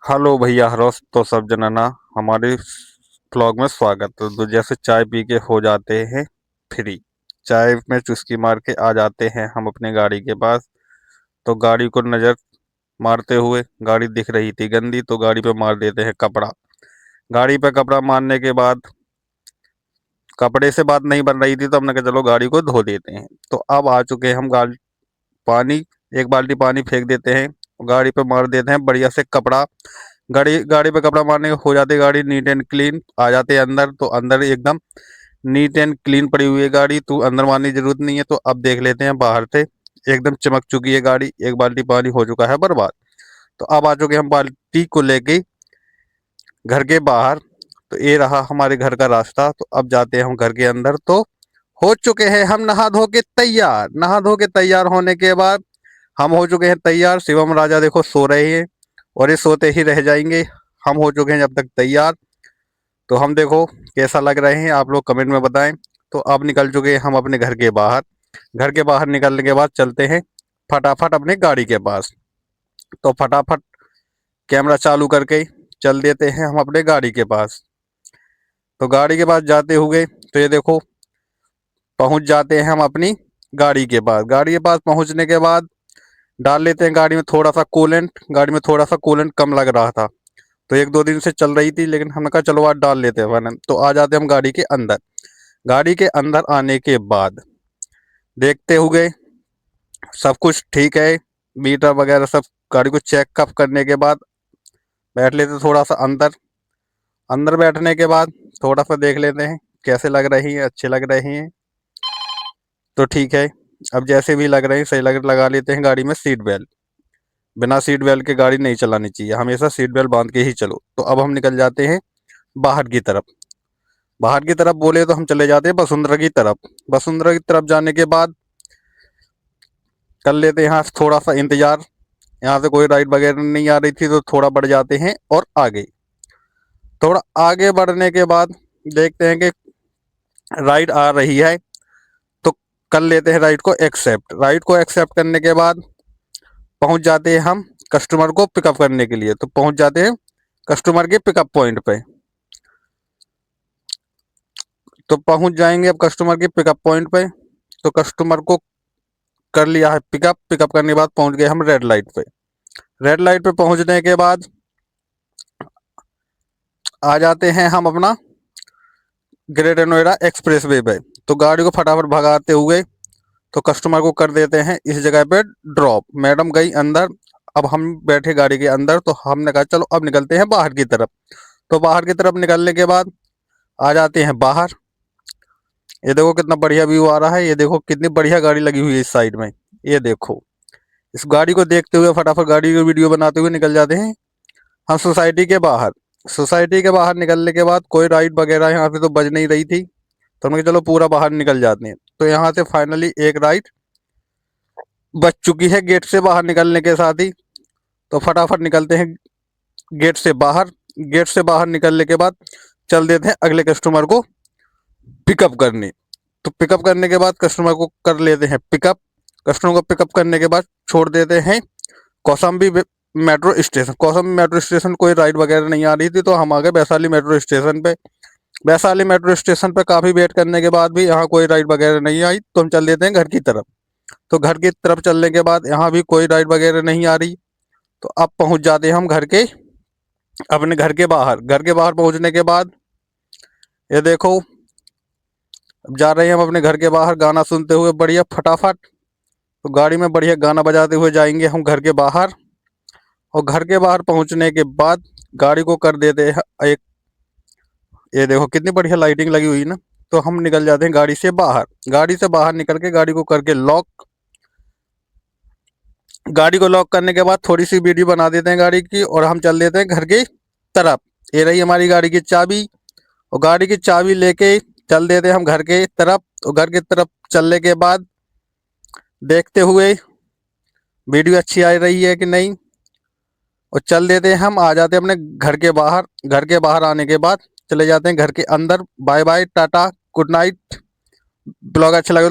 Hello भैया हरोस तो सब जनाना हमारे ब्लॉग में स्वागत है। तो जैसे चाय पी के हो जाते हैं फ्री, चाय में चुस्की मार के आ जाते हैं हम अपने गाड़ी के पास। तो गाड़ी को नज़र मारते हुए गाड़ी दिख रही थी गंदी, तो गाड़ी पे मार देते हैं कपड़ा। गाड़ी पे कपड़ा मारने के बाद कपड़े से बात नहीं बन रही थी, तो हमने कहा चलो गाड़ी को धो देते हैं। तो अब आ चुके हैं हम गाड़ी, पानी, एक बाल्टी पानी फेंक देते हैं, गाड़ी पे मार देते हैं बढ़िया से कपड़ा। गाड़ी गाड़ी पे कपड़ा मारने हो जाती है गाड़ी नीट एंड क्लीन। आ जाते हैं अंदर, तो अंदर एकदम नीट एंड क्लीन पड़ी हुई है गाड़ी, तो अंदर मारने की जरूरत नहीं है। तो अब देख लेते हैं बाहर से, एकदम चमक चुकी है गाड़ी, एक बाल्टी पानी हो चुका है बर्बाद। तो अब आ चुके हम बाल्टी को लेके घर के बाहर। तो ये रहा हमारे घर का रास्ता। तो अब जाते हैं हम घर के अंदर। तो हो चुके हैं हम नहा धो के तैयार। नहा धो के तैयार होने के बाद हम हो चुके हैं तैयार। शिवम राजा देखो सो रहे हैं और ये सोते ही रह जाएंगे। हम हो चुके हैं जब तक तैयार। तो हम देखो कैसा लग रहे हैं, आप लोग कमेंट में बताएं। तो अब निकल चुके हैं हम अपने घर के बाहर। घर के बाहर निकलने के बाद चलते हैं फटाफट अपने गाड़ी के पास। तो फटाफट कैमरा चालू करके चल देते हैं हम अपने गाड़ी के पास। तो गाड़ी के पास जाते हुए तो ये देखो पहुंच जाते हैं हम अपनी गाड़ी के पास। गाड़ी के पास पहुंचने के बाद डाल लेते हैं गाड़ी में थोड़ा सा कूलेंट। गाड़ी में थोड़ा सा कूलेंट कम लग रहा था, तो एक दो दिन से चल रही थी, लेकिन हमने कहा चलो आज डाल लेते हैं वरना। तो आ जाते हम गाड़ी के अंदर। गाड़ी के अंदर आने के बाद देखते हुए सब कुछ ठीक है, मीटर वगैरह सब गाड़ी को चेकअप करने के बाद बैठ लेते थोड़ा सा अंदर। अंदर बैठने के बाद थोड़ा सा देख लेते हैं कैसे लग रही है, अच्छे लग रहे हैं तो ठीक है। अब जैसे भी लग रहे हैं सही लगा लेते हैं गाड़ी में सीट बेल्ट। बिना सीट बेल्ट के गाड़ी नहीं चलानी चाहिए, हमेशा सीट बेल्ट बांध के ही चलो। तो अब हम निकल जाते हैं बाहर की तरफ। बाहर की तरफ बोले तो हम चले जाते हैं वसुंधरा की तरफ। वसुंधरा की तरफ जाने के बाद कर लेते हैं यहाँ से थोड़ा सा इंतजार। यहाँ से कोई राइड वगैरह नहीं आ रही थी, तो थोड़ा बढ़ जाते हैं और आगे। थोड़ा आगे बढ़ने के बाद देखते हैं कि राइड आ रही है, तो कर लेते हैं राइड को एक्सेप्ट। राइड को एक्सेप्ट करने के बाद पहुंच जाते हैं हम कस्टमर को पिकअप करने के लिए। तो पहुंच जाते हैं कस्टमर के पिकअप पॉइंट पे। तो पहुंच जाएंगे अब कस्टमर के पिकअप पॉइंट पे। तो कस्टमर को कर लिया है पिकअप। पिकअप करने के बाद पहुंच गए हम रेड लाइट पे। रेड लाइट पे पहुंचने के बाद आ जाते हैं हम अपना ग्रेटर नोएडा एक्सप्रेस वे पे। तो गाड़ी को फटाफट भगाते हुए तो कस्टमर को कर देते हैं इस जगह पे ड्रॉप। मैडम गई अंदर, अब हम बैठे गाड़ी के अंदर। तो हमने कहा चलो अब निकलते हैं बाहर की तरफ। तो बाहर की तरफ निकलने के बाद आ जाते हैं बाहर। ये देखो कितना बढ़िया व्यू आ रहा है, ये देखो कितनी बढ़िया गाड़ी लगी हुई है इस साइड में। ये देखो इस गाड़ी को देखते हुए फटाफट गाड़ी की वीडियो बनाते हुए निकल जाते हैं हम सोसाइटी के बाहर। सोसाइटी के बाहर निकलने के बाद कोई राइड वगैरह यहाँ पे तो बज नहीं रही थी, तो हमने कहा चलो पूरा बाहर निकल जाते हैं। तो यहाँ से फाइनली एक राइड बच चुकी है गेट से बाहर निकलने के साथ ही। तो फटाफट निकलते हैं गेट से बाहर। गेट से बाहर निकलने के बाद चल देते हैं अगले कस्टमर को पिकअप करने। तो पिकअप करने के बाद कस्टमर को कर लेते हैं पिकअप। कस्टमर को पिकअप करने के बाद छोड़ देते हैं Kaushambi metro station. Kaushambi metro station कोई राइड वगैरह नहीं आ रही थी, तो हम आ गए वैशाली मेट्रो स्टेशन पे। वैशाली मेट्रो स्टेशन पे काफ़ी वेट करने के बाद भी यहाँ कोई राइड वगैरह नहीं आई, तो हम चल देते हैं घर की तरफ। तो घर की तरफ चलने के बाद यहाँ भी कोई राइड वगैरह नहीं आ रही। तो अब पहुँच जाते हैं हम घर के, अपने घर के बाहर। घर के बाहर पहुँचने के बाद ये देखो अब जा रहे हैं हम अपने घर के बाहर गाना सुनते हुए बढ़िया फटाफट। तो गाड़ी में बढ़िया गाना बजाते हुए जाएंगे हम घर के बाहर। और घर के बाहर पहुंचने के बाद गाड़ी को कर देते हैं एक, ये देखो कितनी बढ़िया लाइटिंग लगी हुई है ना। तो हम निकल जाते हैं गाड़ी से बाहर। गाड़ी से बाहर निकल के गाड़ी को करके लॉक। गाड़ी को लॉक करने के बाद थोड़ी सी वीडियो बना देते हैं गाड़ी की और हम चल देते हैं घर की तरफ। ये रही हमारी गाड़ी की चाबी, और गाड़ी की चाबी लेके चल देते हैं हम घर के तरफ। और घर की तरफ चलने के बाद देखते हुए वीडियो अच्छी आ रही है कि नहीं, और चल देते हैं हम आ जाते हैं अपने घर के बाहर। घर के बाहर आने के बाद चले जाते हैं घर के अंदर। Bye bye, tata, good night. Blog अच्छा लगे